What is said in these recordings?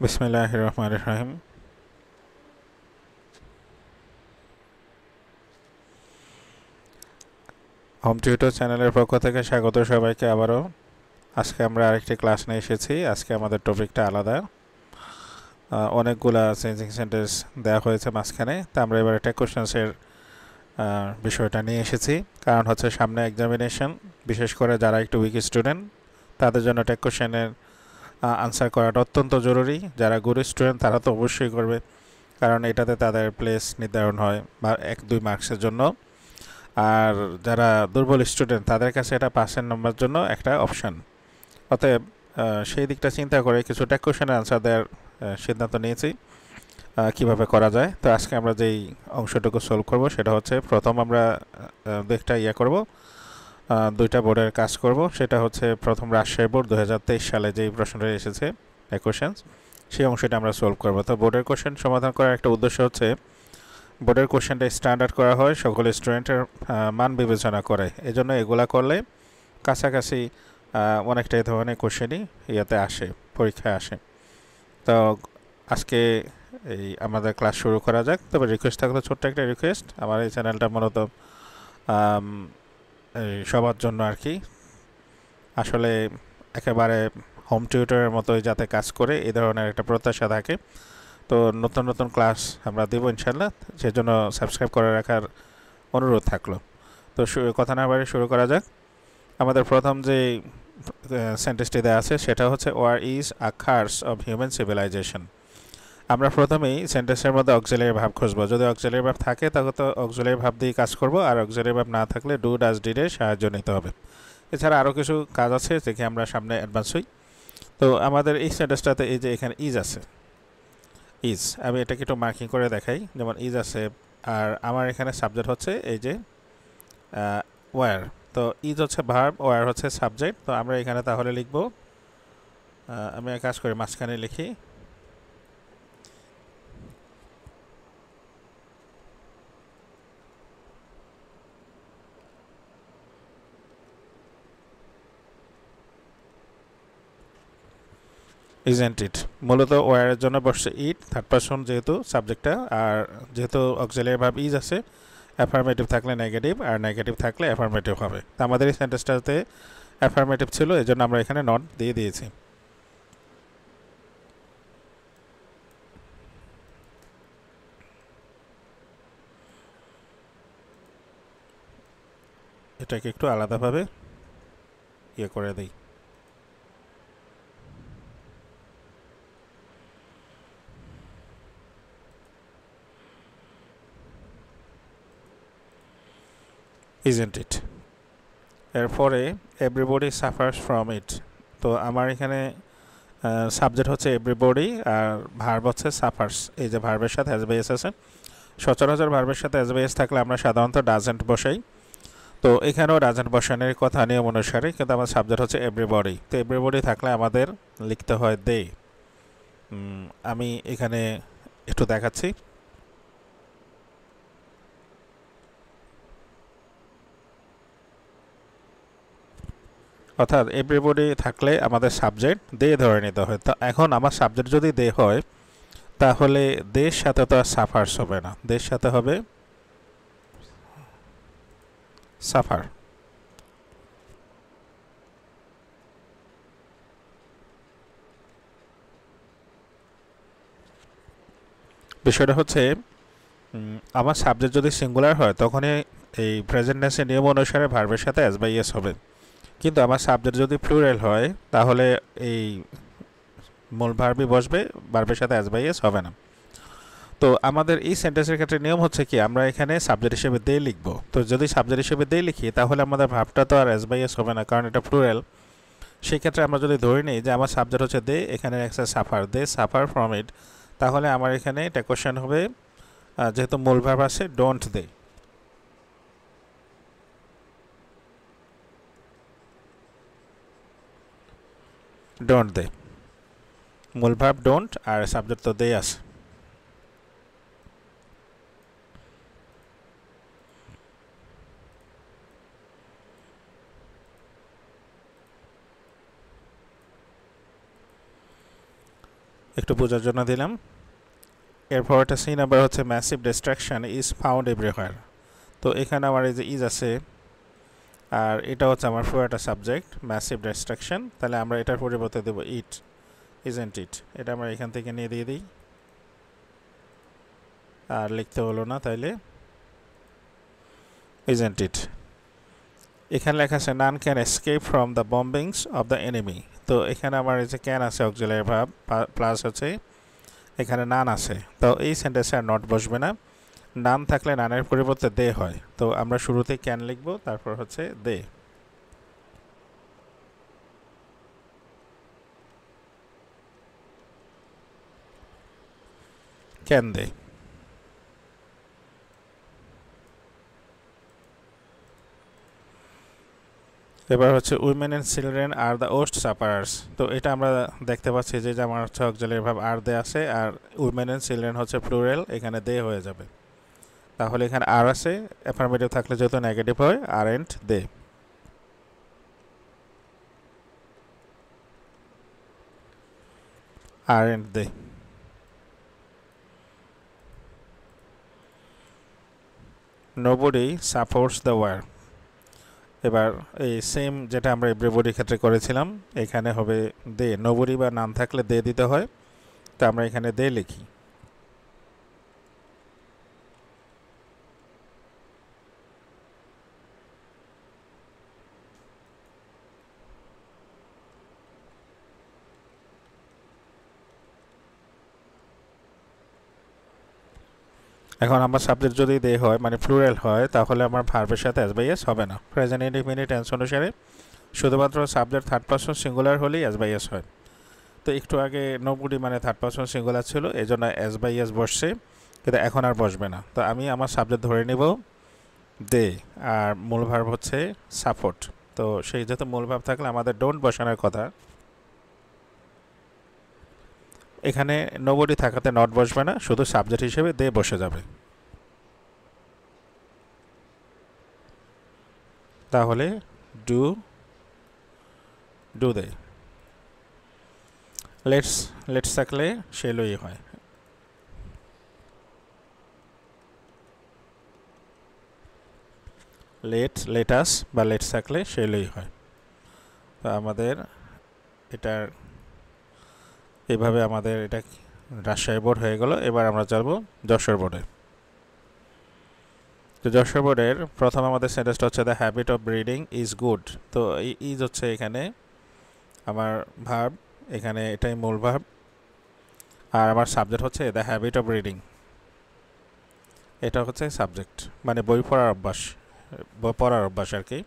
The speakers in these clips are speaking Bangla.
বিসমিল্লাহির রহমানির রহিম। হোম টিউটর চ্যানেলের পক্ষ থেকে স্বাগত সবাইকে আবারও। আজকে আমরা আরেকটি ক্লাস নিয়ে এসেছি। আজকে আমাদের টপিকটা আলাদা। অনেকগুলা চেঞ্জিং সেন্টেন্স দেওয়া হয়েছে মাঝখানে, তা আমরা এবার টেক কোশ্চেন্সের বিষয়টা নিয়ে এসেছি। কারণ হচ্ছে সামনে এক্সামিনেশন, বিশেষ করে যারা একটু উইক স্টুডেন্ট তাদের জন্য টেক কোশ্চেনের আনসার করাটা অত্যন্ত জরুরি। যারা গুড স্টুডেন্ট তারা তো অবশ্যই করবে, কারণ এটাতে তাদের প্লেস নির্ধারণ হয় বা 1-2 মার্কসের জন্য। আর যারা দুর্বল স্টুডেন্ট তাদের কাছে এটা পাসের নম্বরের জন্য একটা অপশান। অতএব সেই দিকটা চিন্তা করে কিছু টেক কোশ্চেনের আনসার দেওয়ার সিদ্ধান্ত নিয়েছি কিভাবে করা যায়। তো আজকে আমরা যেই অংশটুকু সলভ করব সেটা হচ্ছে, প্রথম আমরা দিকটা করব, দুইটা বোর্ডের কাজ করব। সেটা হচ্ছে প্রথম রাজশাহী বোর্ড 2023 সালে যেই প্রশ্নটা এসেছে টেক কোশ্চেন্স, সেই অংশটা আমরা সলভ করব। তো বোর্ডের কোশ্চেন সমাধান করার একটা উদ্দেশ্য হচ্ছে, বোর্ডের কোশ্চেনটা স্ট্যান্ডার্ড করা হয় সকল স্টুডেন্টের মান বিবেচনা করে। এজন্য এগুলা করলে কাছাকাছি অনেকটা এই ধরনের কোশ্চেনই আসে, পরীক্ষায় আসে। তো আজকে আমাদের ক্লাস শুরু করা যাক। তবে রিকোয়েস্ট থাকলে, ছোট্ট একটা রিকোয়েস্ট, আমার এই চ্যানেলটা মূলত সবার জন্য আর কি। আসলে একেবারে হোম টিউটরের মতোই যাতে কাজ করে এই ধরনের একটা প্রত্যাশা থাকে। তো নতুন নতুন ক্লাস আমরা দেবো ইনশাল্লাহ, সেজন্য সাবস্ক্রাইব করে রাখার অনুরোধ থাকলো। তো কথা না বাড়ি শুরু করা যাক। আমাদের প্রথম যে সেন্টেন্সটি দেওয়া আছে সেটা হচ্ছে, war is a curse of human civilization. আমরা প্রথমেই সেন্টেন্সের মধ্যে অক্সিলারি ভাব খুঁজবো। যদি অক্সিলারি ভাব থাকে তাহলে তো অক্সিলারি ভাব দিয়ে কাজ করব, আর অক্সিলারি ভাব না থাকলে ডু ডাজ ডিডের সাহায্য নিতে হবে। এছাড়া আরও কিছু কাজ আছে দেখে আমরা সামনে অ্যাডভান্স হই। তো আমাদের এই সেন্টেন্সটাতে এই যে এখানে ইজ আছে, ইজ, আমি এটাকে একটু মার্কিং করে দেখাই। যেমন ইজ আছে, আর আমার এখানে সাবজেক্ট হচ্ছে এই যে ওয়ার। তো ইজ হচ্ছে ভার্ব, ওয়ার হচ্ছে সাবজেক্ট। তো আমরা এখানে তাহলে লিখব, আমি এক কাজ করি, মাঝখানে লিখি ইজেন্ট ইট। মূলত ওয়ারের জন্য বসছে ইট, থার্ড পারসন যেহেতু সাবজেক্টটা, আর যেহেতু অক্সিলারি ভার্ব ইজ আছে, অ্যাফার্মেটিভ থাকলে নেগেটিভ, আর নেগেটিভ থাকলে অ্যাফার্মেটিভ হবে। তো আমাদের এই সেন্টেন্সটাতে অ্যাফার্মেটিভ ছিল, এই জন্য আমরা এখানে নট দিয়ে দিয়েছি। এটাকে একটু আলাদাভাবে করে দিই। Isn't it. এরপরে এভরিবডি সাফার্স ফ্রম ইট। তো আমার এখানে সাবজেক্ট হচ্ছে এভরিবডি, আর ভার্ব হচ্ছে সাফার্স। এই যে ভার্বের সাথে এসবিএস আছে, সচরাচর ভার্বের সাথে এসবিএস থাকলে আমরা সাধারণত ডাজেন্ট বসাই। তো এখানেও ডাজেন্ট বসানোর কথা নিয়ম অনুসারে, কিন্তু আমার সাবজেক্ট হচ্ছে এভরিবডি। তো এভরিবডি থাকলে আমাদের লিখতে হয় দে। আমি এখানে একটু দেখাচ্ছি। অর্থাৎ এভরিবডি থাকলে আমাদের সাবজেক্ট দে ধরে নিতে হয়। তো এখন আমার সাবজেক্ট যদি দে হয়, তাহলে দের সাথে তো আর সাফার্স হবে না, দের সাথে হবে সাফার। বিষয়টা হচ্ছে, আমার সাবজেক্ট যদি সিঙ্গুলার হয় তখনই এই প্রেজেন্ট টেন্সের নিয়ম অনুসারে ভার্বের সাথে এস বাই এস হবে। কিন্তু আমার সাবজেক্ট যদি প্লুরাল হয় তাহলে এই মূল ভার্বই বসবে, ভার্বের সাথে এস বাই এস হবে না। তো আমাদের এই সেন্টেন্সের ক্ষেত্রে নিয়ম হচ্ছে কি, আমরা এখানে সাবজেক্ট হিসেবে দে লিখব। তো যদি সাবজেক্ট হিসেবে দে লিখি তাহলে আমাদের ভার্বটা তো আর এস বাই এস হবে না, কারণ এটা প্লুরাল। সেই ক্ষেত্রে আমরা যদি ধরে নিই যে আমার সাবজেক্ট হচ্ছে দে, এখানে একটা suffer, they suffer from it, তাহলে আমার এখানে এটা কোশ্চেন হবে, যেহেতু মূল ভার্ব আছে, ডোন্ট দে। ডোন্ট দে, মূল ভার্ব ডোন্ট, আর সাবজেক্ট তো দে আছে। একটু বোঝার জন্য দিলাম। এরপর একটা সি নাম্বার হচ্ছে massive destruction is found everywhere. তো এখানে আমার এই যে ইজ আছে আর এটা হচ্ছে আমার পুরোটা সাবজেক্ট ম্যাসিভ ডিস্ট্রাকশন, তাহলে আমরা এটার পরিবর্তে দেবো ইট, ইজন্ট ইট। এটা আমরা এখান থেকে নিয়ে দিয়ে দিই, আর লিখতে হলো না, তাইলে ইজন্ট ইট। এখানে লেখা আছে none can escape from the bombings of the enemy. তো এখানে আমার এই যে ক্যান আছে অক্সিলারি ভার্ব, প্লাস হচ্ছে এখানে নান আছে, তো এই সেন্টেন্সে আর নট বসবে না। নান থাকলে নানের পরিবর্তে দে হয়, তো আমরা শুরুতে ক্যান লিখব, তারপর হচ্ছে দে। Can they. এবার হচ্ছে women and children are the worst sufferers. তো এটা আমরা দেখতে পাচ্ছি যে আমার হচ্ছে অক্সিলারি ভার্ব আর দে আছে, আর উইমেন অ্যান্ড চিলড্রেন হচ্ছে প্লুরাল, এখানে দে হয়ে যাবে। তাহলে এখানে আর আছে, অ্যাফার্মেটিভ থাকলে যেহেতু নেগেটিভ হয়, aren't they. Aren't they. Nobody supports the war. এবার এই সেম যেটা আমরা এভরিবডির ক্ষেত্রে করেছিলাম, এখানে হবে দে। নোবডি বা নাম থাকলে দে দিতে হয়, তো আমরা এখানে দে লিখি। এখন আমার সাবজেক্ট যদি দে হয় মানে প্লুরাল হয়, তাহলে আমার ভার্বের সাথে এস বাই এস হবে না। প্রেজেন্ট ইনডিফিনিট টেন্স অনুসারে শুধুমাত্র সাবজেক্ট থার্ড পারসন সিঙ্গুলার হলেই এস বাই এস হয়। তো একটু আগে নোবডি মানে থার্ড পারসন সিঙ্গুলার ছিল, এই জন্য এস বাই এস বসছে, কিন্তু এখন আর বসবে না। তো আমি আমার সাবজেক্ট ধরে নিব দে, আর মূল ভার্ব হচ্ছে সাপোর্ট। তো সেই যেহেতু মূল ভার্ব থাকলে আমাদের ডোন্ট বসানোর কথা, এখানে নোবডি থাকাতে নট বসবে না, শুধু সাবজেক্ট হিসেবে দে বসে যাবে। তাহলে do, do they. Let's, let's থাকলে সেলই হয়। লেটাস বা লেটস থাকলে সেলই হয়। তো আমাদের এটার এভাবে আমাদের এটা রাজশাহী বোর্ড হয়ে গেল। এবার আমরা যাব যশোর বোর্ডে। তো যশোর বোর্ডের প্রথম আমাদের সেন্টেন্সটা হচ্ছে the habit of reading is good. তো এই ইজ হচ্ছে এখানে আমার ভার্ব, এখানে এটাই মূল ভার্ব, আর আমার সাবজেক্ট হচ্ছে দ্য হ্যাবিট অফ রিডিং, এটা হচ্ছে সাবজেক্ট, মানে বই পড়ার অভ্যাস, পড়ার অভ্যাস আর কি।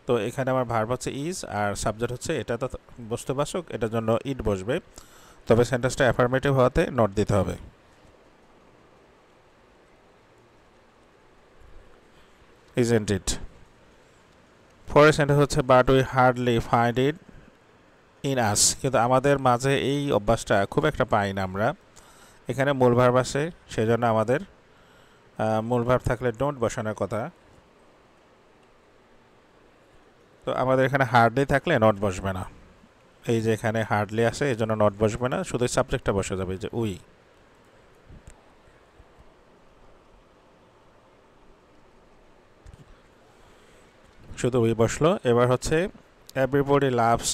তো এখানে আমার ভার্ব হচ্ছে ইজ, আর সাবজেক্ট হচ্ছে এটা তো বস্তুবাচক, এটার জন্য ইট বসবে, তবে সেন্টেন্সটা অ্যাফার্মেটিভ হওয়াতে নট দিতে হবে। Isn't it. পরের সেন্টেন্স হচ্ছে but we hardly find it in us. কিন্তু আমাদের মাঝে এই অভ্যাসটা খুব একটা পাই না আমরা। এখানে মূল ভার্ব আছে, সেই জন্য আমাদের মূল ভার্ব থাকলে ডোন্ট বসানোর কথা। তো আমাদের এখানে হার্ডলি থাকলে নট বসবে না, এই যে এখানে হার্ডলি আছে এই জন্য নট বসবে না, শুধু সাবজেক্টটা বসে যাবে, যে উই। শুধু উই বসলো। এবার হচ্ছে এভরিবডি লাভস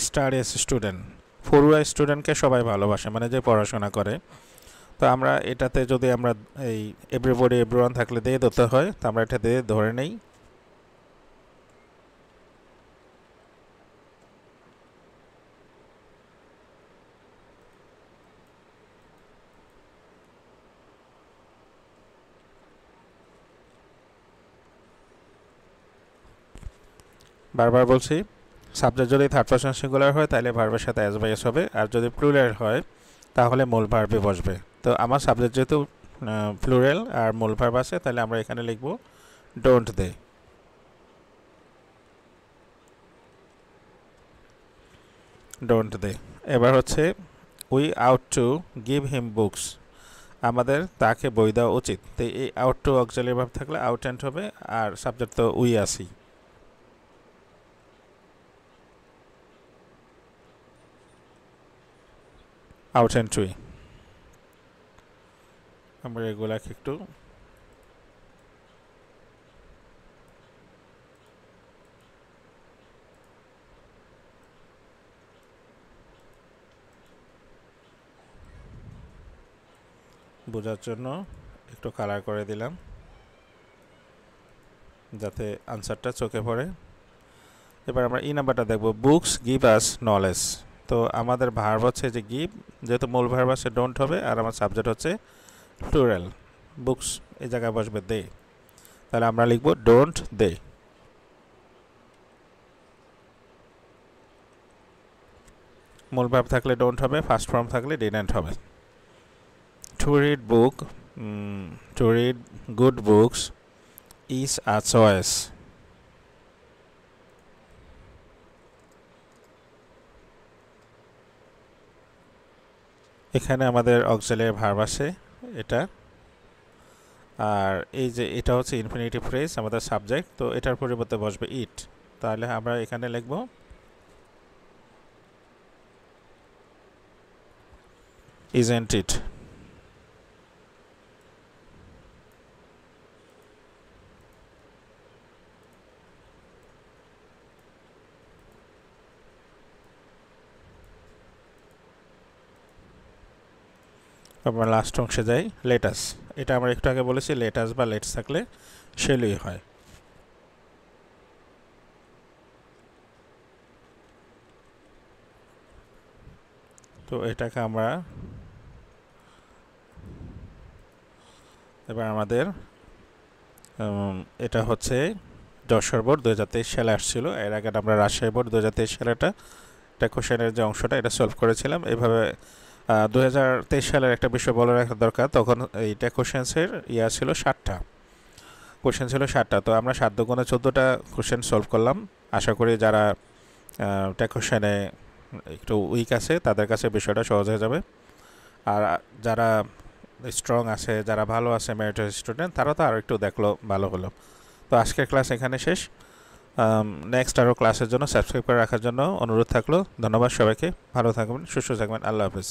স্টাডিয়াস স্টুডেন্ট। পড়ুয়া স্টুডেন্টকে সবাই ভালোবাসে, মানে যে পড়াশোনা করে। তো আমরা এটাতে যদি আমরা এই এভরিবডি এভরিওয়ান থাকলে দিয়ে ধরতে হয়, তো আমরা এটা দিয়ে ধরে নেই। বারবার বলছি, সাবজেক্ট যদি থার্ড পারসন সিঙ্গুলার হয় তাহলে ভার্বের সাথে এস বাই এস হবে, আর যদি প্লুরাল হয় তাহলে মূল ভার্বে বসবে। তো আমার সাবজেক্ট যেহেতু প্লুরাল আর মূল ভার্ব আছে, তাহলে আমরা এখানে লিখব ডোন্ট দে। Don't they. এবার হচ্ছে we ought to give him books. আমাদের তাকে বই দেওয়া উচিত। তো এই আউট টু অক্সিলারি ভার্ব থাকলে আউট অ্যান্ড হবে, আর সাবজেক্ট তো উই আসি। আউট এন্ট্রি আমরা এগুলাকে একটু বোঝার জন্য একটু কালার করে দিলাম যাতে আনসারটা চোখে পড়ে। এবার আমরা এই নাম্বারটা দেখব, বুকস গিভ আস নলেজ। তো আমাদের ভার্ব হচ্ছে যে গিভ, যেহেতু মূল ভার্ব আছে ডোন্ট হবে, আর আমার সাবজেক্ট হচ্ছে প্লুরাল, বুকস এই জায়গায় বসবে দে, তাহলে আমরা লিখব ডোন্ট দে। মূল ভার্ব থাকলে ডোন্ট হবে, ফার্স্ট ফর্ম থাকলে ডিডন্ট হবে। To read book, to read good books is a choice. এখানে আমাদের অক্সিলিয়ারি ভার্ব আছে এটা, আর এই যে এটা হচ্ছে ইনফিনিটিভ ফ্রেজ আমাদের সাবজেক্ট, তো এটার পরিবর্তে বসবে ইট, তাহলে আমরা এখানে লিখব isn't it। আমরা লাস্ট অংশে যাই, লেটাস। এটা আমরা একটু আগে বলেছি লেটাস বা লেটস থাকলে সেলই হয়। তো এটাকে আমরা এবার আমাদের এটা হচ্ছে যশোর বোর্ড 2023 সালে আসছিল, এর আগে আমরা রাজশাহী বোর্ড 2023 সালেটা এটা কোশ্চেনের যে অংশটা এটা সলভ করেছিলাম। এভাবে 2023 সালের একটা বিষয় বলে রাখা দরকার, তখন এইটা কোশ্চেন্সের ছিল 60টা কোশ্চেন ছিল 60টা, তো আমরা 7 গুণে 14টা কোশ্চেন সলভ করলাম। আশা করি যারা টেক কোশ্চেনে একটু উইক আছে তাদের কাছে বিষয়টা সহজ হয়ে যাবে, আর যারা স্ট্রং আছে, যারা ভালো আছে মেরিটোরিয়াস স্টুডেন্ট, তারা তো আরও একটু দেখলো ভালো হলো। তো আজকের ক্লাস এখানে শেষ। নেক্সট আরও ক্লাসের জন্য সাবস্ক্রাইব করে রাখার জন্য অনুরোধ থাকলো। ধন্যবাদ সবাইকে, ভালো থাকবেন, সুস্থ থাকবেন, আল্লাহ হাফিজ।